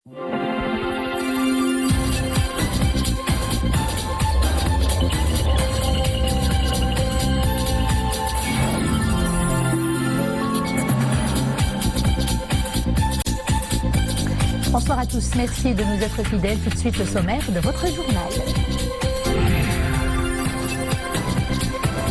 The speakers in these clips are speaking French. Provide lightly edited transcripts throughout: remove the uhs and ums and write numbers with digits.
Bonsoir à tous, merci de nous être fidèles. Tout de suite le sommaire de votre journal.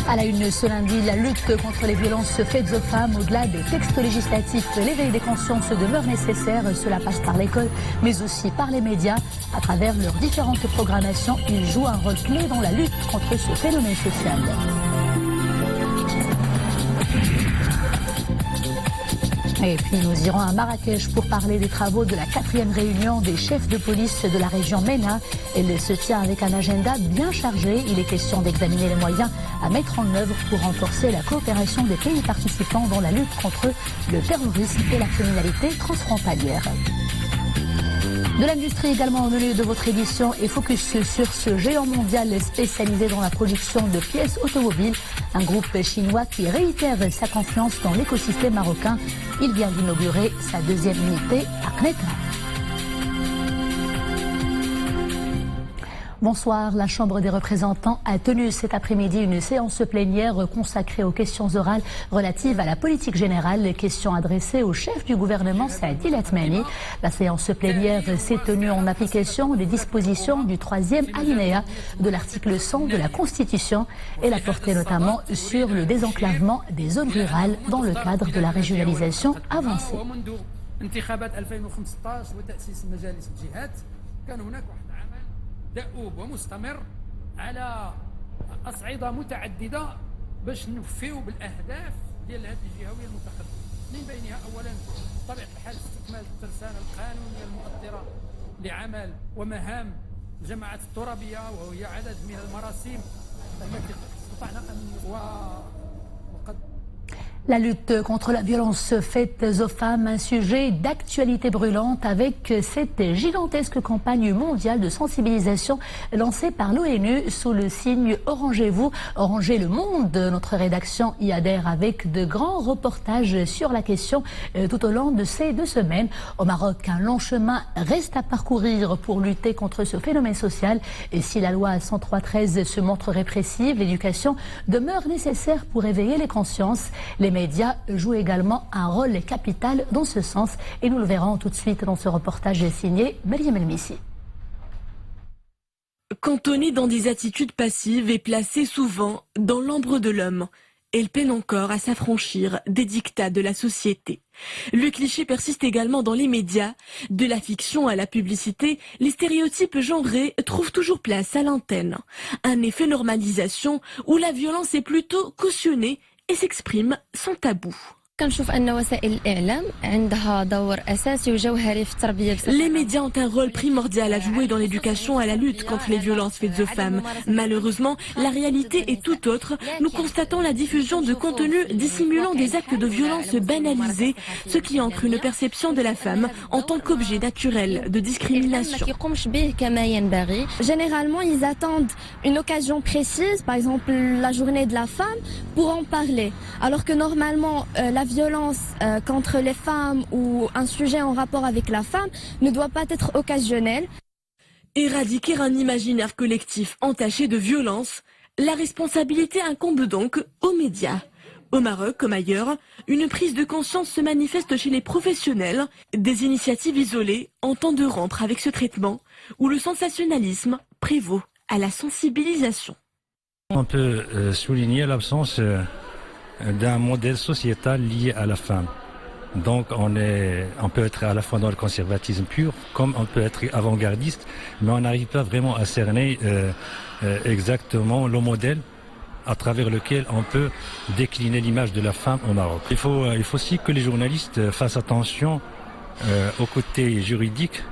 À la une ce lundi, la lutte contre les violences faites aux femmes, au-delà des textes législatifs, l'éveil des consciences demeure nécessaire. Cela passe par l'école, mais aussi par les médias. À travers leurs différentes programmations, ils jouent un rôle clé dans la lutte contre ce phénomène social. Et puis nous irons à Marrakech pour parler des travaux de la 4e réunion des chefs de police de la région MENA. Elle se tient avec un agenda bien chargé. Il est question d'examiner les moyens à mettre en œuvre pour renforcer la coopération des pays participants dans la lutte contre le terrorisme et la criminalité transfrontalière. De l'industrie également au menu de votre édition et focus sur ce géant mondial spécialisé dans la production de pièces automobiles. Un groupe chinois qui réitère sa confiance dans l'écosystème marocain. Il vient d'inaugurer sa 2e unité à Knetta. Bonsoir, la Chambre des représentants a tenu cet après-midi une séance plénière consacrée aux questions orales relatives à la politique générale, questions adressées au chef du gouvernement Saadi Latmani. La séance plénière s'est tenue en application des dispositions du 3e alinéa de l'article 100 de la Constitution. Elle a porté notamment sur le désenclavement des zones rurales dans le cadre de la régionalisation avancée. دؤوب ومستمر على أصعدة متعددة باش نوفيو بالأهداف ديال هذه الجهوية المتقدمة من بينها أولا بطبيعة الحال استكمال الترسانة القانونية المؤطرة لعمل ومهام الجماعات الترابية وهي عدد من المراسيم التي استطعنا أن وقد La lutte contre la violence faite aux femmes, un sujet d'actualité brûlante avec cette gigantesque campagne mondiale de sensibilisation lancée par l'ONU sous le signe Orangez-vous, Orangez le monde. Notre rédaction y adhère avec de grands reportages sur la question tout au long de ces 2 semaines. Au Maroc, un long chemin reste à parcourir pour lutter contre ce phénomène social. Et si la loi 103-13 se montre répressive, l'éducation demeure nécessaire pour éveiller les consciences. Les médias jouent également un rôle capital dans ce sens et nous le verrons tout de suite dans ce reportage signé Mariam El-Missi. Cantonnée dans des attitudes passives et placée souvent dans l'ombre de l'homme, elle peine encore à s'affranchir des dictats de la société. Le cliché persiste également dans les médias. De la fiction à la publicité, les stéréotypes genrés trouvent toujours place à l'antenne. Un effet normalisation où la violence est plutôt cautionnée et s'exprime sans tabou. Les médias ont un rôle primordial à jouer dans l'éducation à la lutte contre les violences faites aux femmes. Malheureusement, la réalité est tout autre. Nous constatons la diffusion de contenus dissimulant des actes de violence banalisés, ce qui ancre une perception de la femme en tant qu'objet naturel de discrimination. Généralement, ils attendent une occasion précise, par exemple la journée de la femme, pour en parler. Alors que normalement, la violence contre les femmes ou un sujet en rapport avec la femme ne doit pas être occasionnel. Éradiquer un imaginaire collectif entaché de violence, la responsabilité incombe donc aux médias. Au Maroc, comme ailleurs, une prise de conscience se manifeste chez les professionnels. Des initiatives isolées entendent rompre avec ce traitement où le sensationnalisme prévaut à la sensibilisation. On peut souligner l'absence d'un modèle sociétal lié à la femme. Donc on peut être à la fois dans le conservatisme pur, comme on peut être avant-gardiste, mais on n'arrive pas vraiment à cerner exactement le modèle à travers lequel on peut décliner l'image de la femme au Maroc. Il faut aussi que les journalistes fassent attention au côté juridique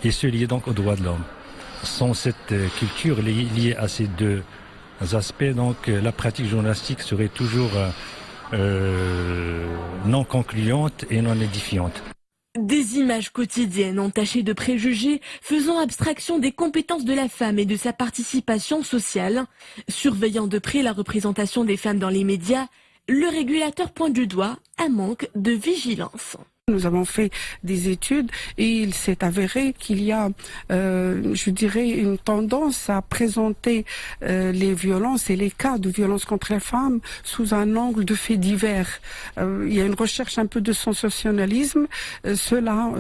et ce lié donc aux droits de l'homme. Sans cette culture liée à ces 2 aspects, donc la pratique journalistique serait toujours non concluante et non édifiante. Des images quotidiennes entachées de préjugés, faisant abstraction des compétences de la femme et de sa participation sociale. Surveillant de près la représentation des femmes dans les médias, le régulateur pointe du doigt un manque de vigilance. Nous avons fait des études et il s'est avéré qu'il y a, je dirais, une tendance à présenter les violences et les cas de violence contre les femmes sous un angle de faits divers. Il y a une recherche un peu de sensationnalisme. Cela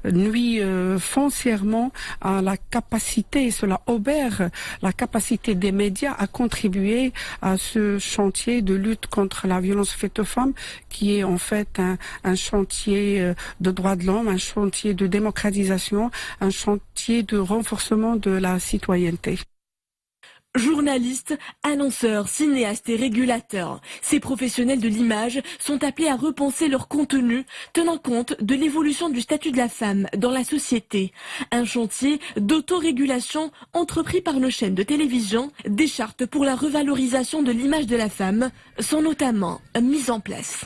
nuit foncièrement à la capacité, cela obère la capacité des médias à contribuer à ce chantier de lutte contre la violence faite aux femmes, qui est en fait un chantier de droits de l'homme, un chantier de démocratisation, un chantier de renforcement de la citoyenneté. Journalistes, annonceurs, cinéastes et régulateurs, ces professionnels de l'image sont appelés à repenser leur contenu, tenant compte de l'évolution du statut de la femme dans la société. Un chantier d'autorégulation entrepris par nos chaînes de télévision, des chartes pour la revalorisation de l'image de la femme sont notamment mises en place.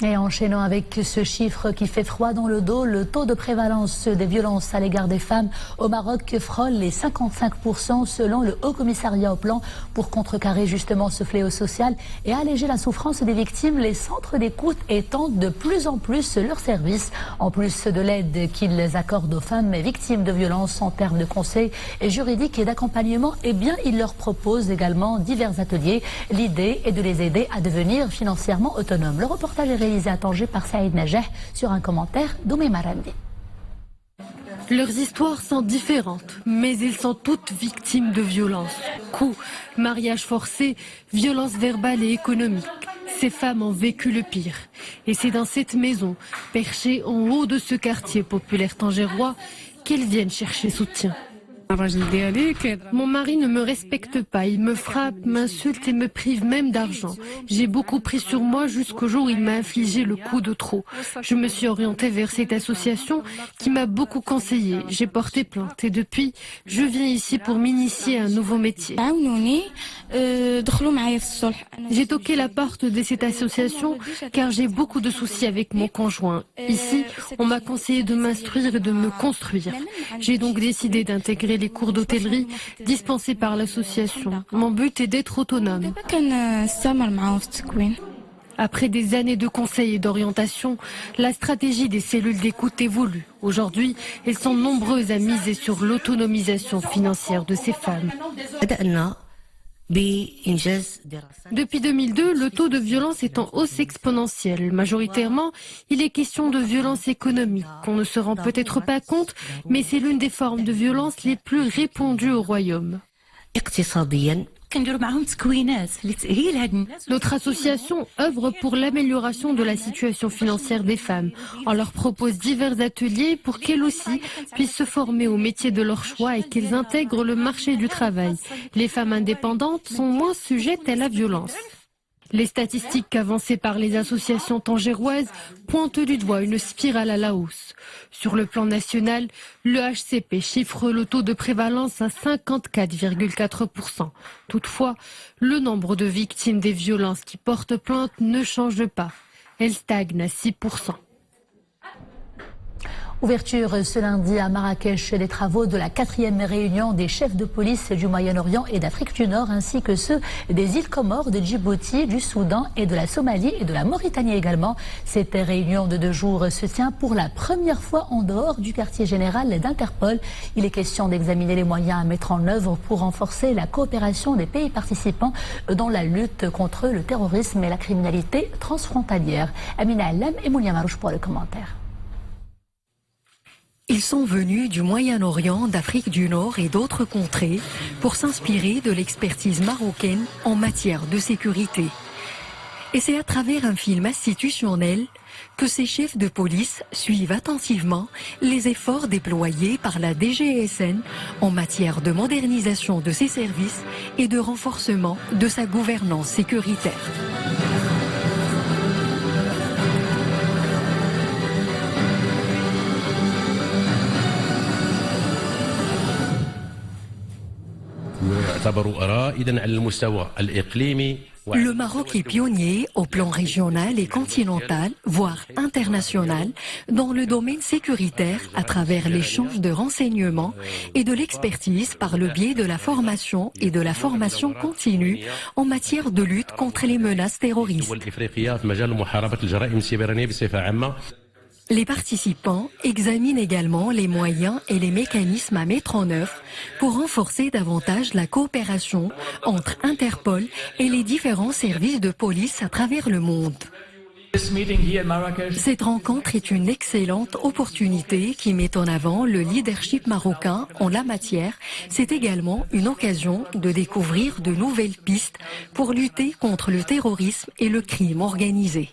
Et enchaînant avec ce chiffre qui fait froid dans le dos, le taux de prévalence des violences à l'égard des femmes au Maroc frôle les 55% selon le Haut Commissariat au Plan. Pour contrecarrer justement ce fléau social et alléger la souffrance des victimes, les centres d'écoute étendent de plus en plus leurs services. En plus de l'aide qu'ils accordent aux femmes victimes de violences en termes de conseils juridiques et d'accompagnement, eh bien, ils leur proposent également divers ateliers. L'idée est de les aider à devenir financièrement autonomes. Le reportage est réalisé à Tanger par Saïd Najeh sur un commentaire d'Oumé Marandi. Leurs histoires sont différentes, mais ils sont toutes victimes de violences. Coups, mariage forcé, violences verbales et économiques. Ces femmes ont vécu le pire. Et c'est dans cette maison, perchée en haut de ce quartier populaire tangérois, qu'elles viennent chercher soutien. Mon mari ne me respecte pas, il me frappe, m'insulte et me prive même d'argent. J'ai beaucoup pris sur moi jusqu'au jour où il m'a infligé le coup de trop. Je me suis orientée vers cette association qui m'a beaucoup conseillé. J'ai porté plainte et depuis, je viens ici pour m'initier à un nouveau métier. J'ai toqué la porte de cette association car j'ai beaucoup de soucis avec mon conjoint. Ici, on m'a conseillé de m'instruire et de me construire. J'ai donc décidé d'intégrer les cours d'hôtellerie dispensés par l'association. Mon but est d'être autonome. Après des années de conseils et d'orientation, la stratégie des cellules d'écoute évolue. Aujourd'hui, elles sont nombreuses à miser sur l'autonomisation financière de ces femmes. Depuis 2002, le taux de violence est en hausse exponentielle. Majoritairement, il est question de violence économique. On ne se rend peut-être pas compte, mais c'est l'une des formes de violence les plus répandues au royaume. Notre association œuvre pour l'amélioration de la situation financière des femmes. On leur propose divers ateliers pour qu'elles aussi puissent se former au métier de leur choix et qu'elles intègrent le marché du travail. Les femmes indépendantes sont moins sujettes à la violence. Les statistiques avancées par les associations tangéroises pointent du doigt une spirale à la hausse. Sur le plan national, le HCP chiffre le taux de prévalence à 54,4%. Toutefois, le nombre de victimes des violences qui portent plainte ne change pas. Elle stagne à 6%. Ouverture ce lundi à Marrakech des travaux de la 4e réunion des chefs de police du Moyen-Orient et d'Afrique du Nord, ainsi que ceux des îles Comores, de Djibouti, du Soudan et de la Somalie et de la Mauritanie également. Cette réunion de 2 jours se tient pour la première fois en dehors du quartier général d'Interpol. Il est question d'examiner les moyens à mettre en œuvre pour renforcer la coopération des pays participants dans la lutte contre le terrorisme et la criminalité transfrontalière. Amina Alem et Mounia Marouche pour le commentaire. Ils sont venus du Moyen-Orient, d'Afrique du Nord et d'autres contrées pour s'inspirer de l'expertise marocaine en matière de sécurité. Et c'est à travers un film institutionnel que ces chefs de police suivent attentivement les efforts déployés par la DGSN en matière de modernisation de ses services et de renforcement de sa gouvernance sécuritaire. Le Maroc est pionnier au plan régional et continental, voire international, dans le domaine sécuritaire à travers l'échange de renseignements et de l'expertise par le biais de la formation et de la formation continue en matière de lutte contre les menaces terroristes. Les participants examinent également les moyens et les mécanismes à mettre en œuvre pour renforcer davantage la coopération entre Interpol et les différents services de police à travers le monde. Cette rencontre est une excellente opportunité qui met en avant le leadership marocain en la matière. C'est également une occasion de découvrir de nouvelles pistes pour lutter contre le terrorisme et le crime organisé.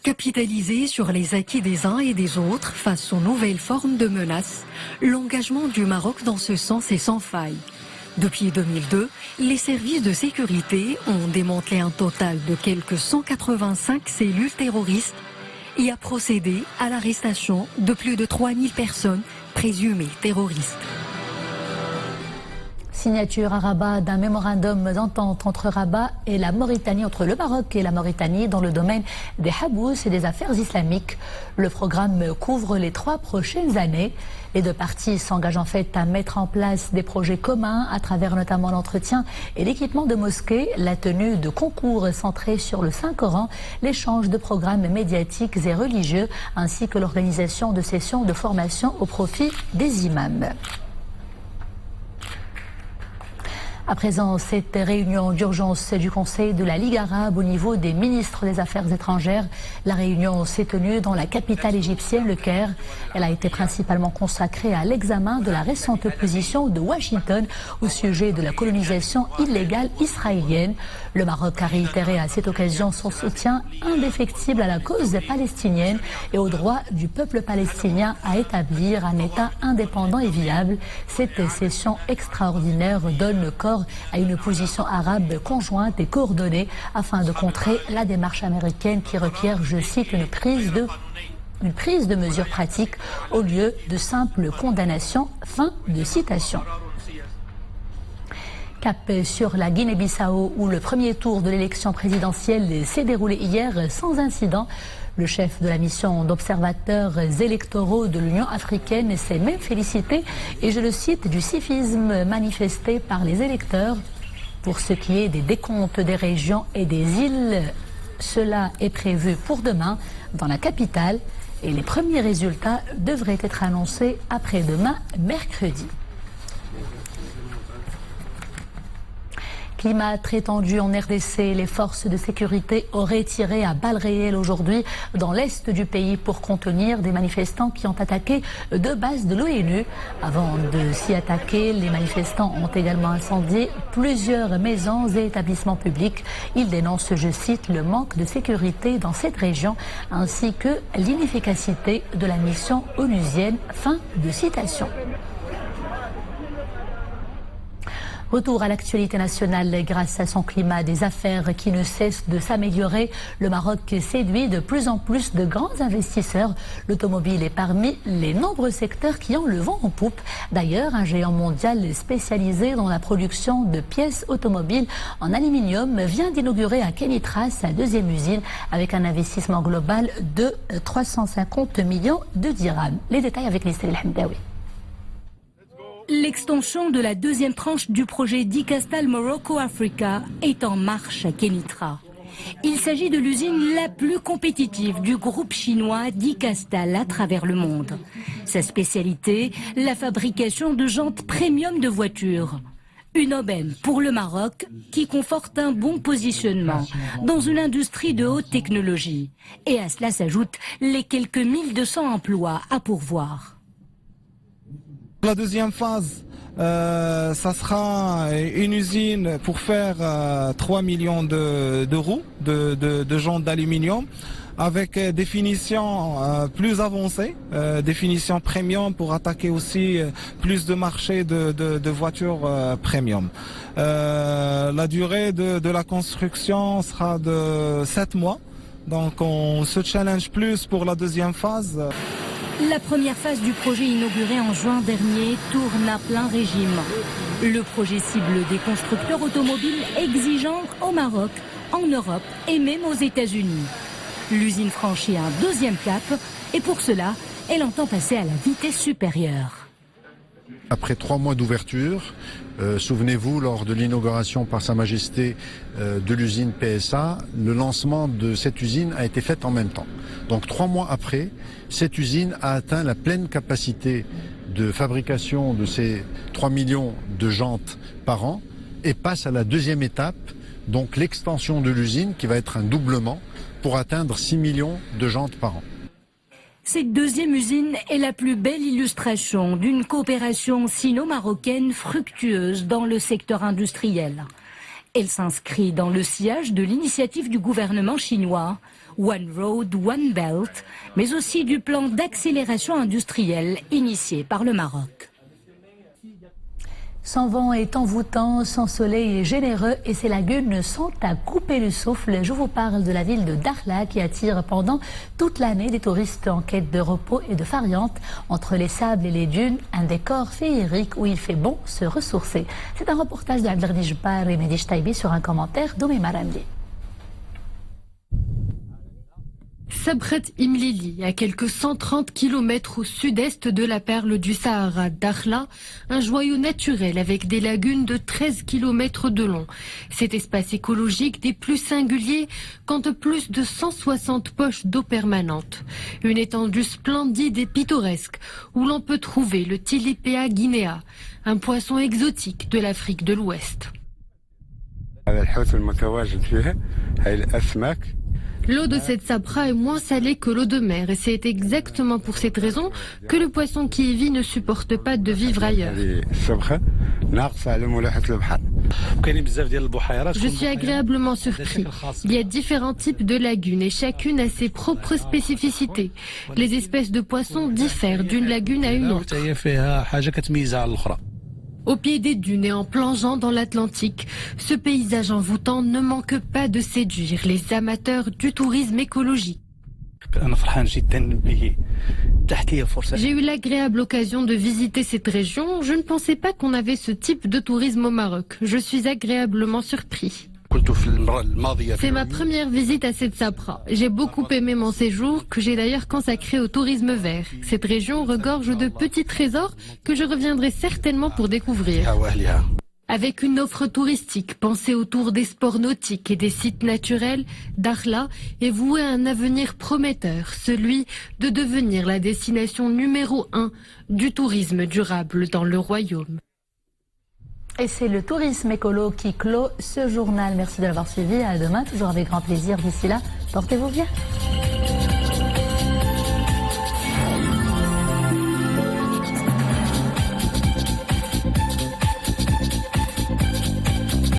Capitaliser sur les acquis des uns et des autres face aux nouvelles formes de menaces, l'engagement du Maroc dans ce sens est sans faille. Depuis 2002, les services de sécurité ont démantelé un total de quelques 185 cellules terroristes et a procédé à l'arrestation de plus de 3000 personnes présumées terroristes. Signature à Rabat d'un mémorandum d'entente entre Rabat et la Mauritanie, entre le Maroc et la Mauritanie dans le domaine des habous et des affaires islamiques. Le programme couvre les 3 prochaines années. Les 2 parties s'engagent en fait à mettre en place des projets communs à travers notamment l'entretien et l'équipement de mosquées, la tenue de concours centrés sur le Saint-Coran, l'échange de programmes médiatiques et religieux, ainsi que l'organisation de sessions de formation au profit des imams. À présent, cette réunion d'urgence du Conseil de la Ligue arabe au niveau des ministres des Affaires étrangères. La réunion s'est tenue dans la capitale égyptienne, le Caire. Elle a été principalement consacrée à l'examen de la récente position de Washington au sujet de la colonisation illégale israélienne. Le Maroc a réitéré à cette occasion son soutien indéfectible à la cause palestinienne et au droit du peuple palestinien à établir un État indépendant et viable. Cette session extraordinaire donne corps à une position arabe conjointe et coordonnée afin de contrer la démarche américaine qui requiert, je cite, une prise de mesures pratiques au lieu de simples condamnations. Fin de citation. Cap sur la Guinée-Bissau où le premier tour de l'élection présidentielle s'est déroulé hier sans incident. Le chef de la mission d'observateurs électoraux de l'Union africaine s'est même félicité, et je le cite, du civisme manifesté par les électeurs. Pour ce qui est des décomptes des régions et des îles, cela est prévu pour demain dans la capitale et les premiers résultats devraient être annoncés après-demain, mercredi. Climat très tendu en RDC, les forces de sécurité auraient tiré à balles réelles aujourd'hui dans l'est du pays pour contenir des manifestants qui ont attaqué 2 bases de l'ONU. Avant de s'y attaquer, les manifestants ont également incendié plusieurs maisons et établissements publics. Ils dénoncent, je cite, le manque de sécurité dans cette région ainsi que l'inefficacité de la mission onusienne. Fin de citation. Retour à l'actualité nationale grâce à son climat des affaires qui ne cesse de s'améliorer. Le Maroc séduit de plus en plus de grands investisseurs. L'automobile est parmi les nombreux secteurs qui ont le vent en poupe. D'ailleurs, un géant mondial spécialisé dans la production de pièces automobiles en aluminium vient d'inaugurer à Kenitra sa 2e usine avec un investissement global de 350 millions de dirhams. Les détails avec Lissel El-Hamdaoui. L'extension de la 2e tranche du projet Dicastal Morocco Africa est en marche à Kenitra. Il s'agit de l'usine la plus compétitive du groupe chinois Dicastal à travers le monde. Sa spécialité, la fabrication de jantes premium de voitures. Une aubaine pour le Maroc qui conforte un bon positionnement dans une industrie de haute technologie. Et à cela s'ajoutent les quelques 1200 emplois à pourvoir. La 2e phase, ça sera une usine pour faire 3 millions de roues de jantes d'aluminium avec des finitions plus avancées, des finitions premium pour attaquer aussi plus de marchés de voitures premium. La durée de la construction sera de 7 mois, donc on se challenge plus pour la 2e phase. La première phase du projet inauguré en juin dernier tourne à plein régime. Le projet cible des constructeurs automobiles exigeants au Maroc, en Europe et même aux États-Unis. L'usine franchit un deuxième cap et pour cela, elle entend passer à la vitesse supérieure. Après 3 mois d'ouverture, souvenez-vous, lors de l'inauguration par Sa Majesté de l'usine PSA, le lancement de cette usine a été fait en même temps. Donc 3 mois après, cette usine a atteint la pleine capacité de fabrication de ces 3 millions de jantes par an et passe à la deuxième étape, donc l'extension de l'usine qui va être un doublement pour atteindre 6 millions de jantes par an. Cette deuxième usine est la plus belle illustration d'une coopération sino-marocaine fructueuse dans le secteur industriel. Elle s'inscrit dans le sillage de l'initiative du gouvernement chinois, One Road, One Belt, mais aussi du plan d'accélération industrielle initié par le Maroc. Sans vent est envoûtant, sans soleil est généreux et ces lagunes sont à couper le souffle. Je vous parle de la ville de Dakhla qui attire pendant toute l'année des touristes en quête de repos et de farniente. Entre les sables et les dunes, un décor féerique où il fait bon se ressourcer. C'est un reportage d'Abdelghani Jbar et Medish Taibi sur un commentaire d'Oumé Maramdi. Sabret Imlili, à quelques 130 km au sud-est de la perle du Sahara, Dakhla, un joyau naturel avec des lagunes de 13 km de long. Cet espace écologique des plus singuliers compte plus de 160 poches d'eau permanente. Une étendue splendide et pittoresque où l'on peut trouver le Tilipea guinea, un poisson exotique de l'Afrique de l'Ouest. L'eau de cette sapra est moins salée que l'eau de mer et c'est exactement pour cette raison que le poisson qui y vit ne supporte pas de vivre ailleurs. Je suis agréablement surpris. Il y a différents types de lagunes et chacune a ses propres spécificités. Les espèces de poissons diffèrent d'une lagune à une autre. Au pied des dunes et en plongeant dans l'Atlantique, ce paysage envoûtant ne manque pas de séduire les amateurs du tourisme écologique. J'ai eu l'agréable occasion de visiter cette région. Je ne pensais pas qu'on avait ce type de tourisme au Maroc. Je suis agréablement surpris. C'est ma première visite à cette sapra. J'ai beaucoup aimé mon séjour, que j'ai d'ailleurs consacré au tourisme vert. Cette région regorge de petits trésors que je reviendrai certainement pour découvrir. Avec une offre touristique pensée autour des sports nautiques et des sites naturels, Dakhla est voué à un avenir prometteur, celui de devenir la destination numéro 1 du tourisme durable dans le royaume. Et c'est le tourisme écolo qui clôt ce journal. Merci de l'avoir suivi. À demain, toujours avec grand plaisir. D'ici là, portez-vous bien.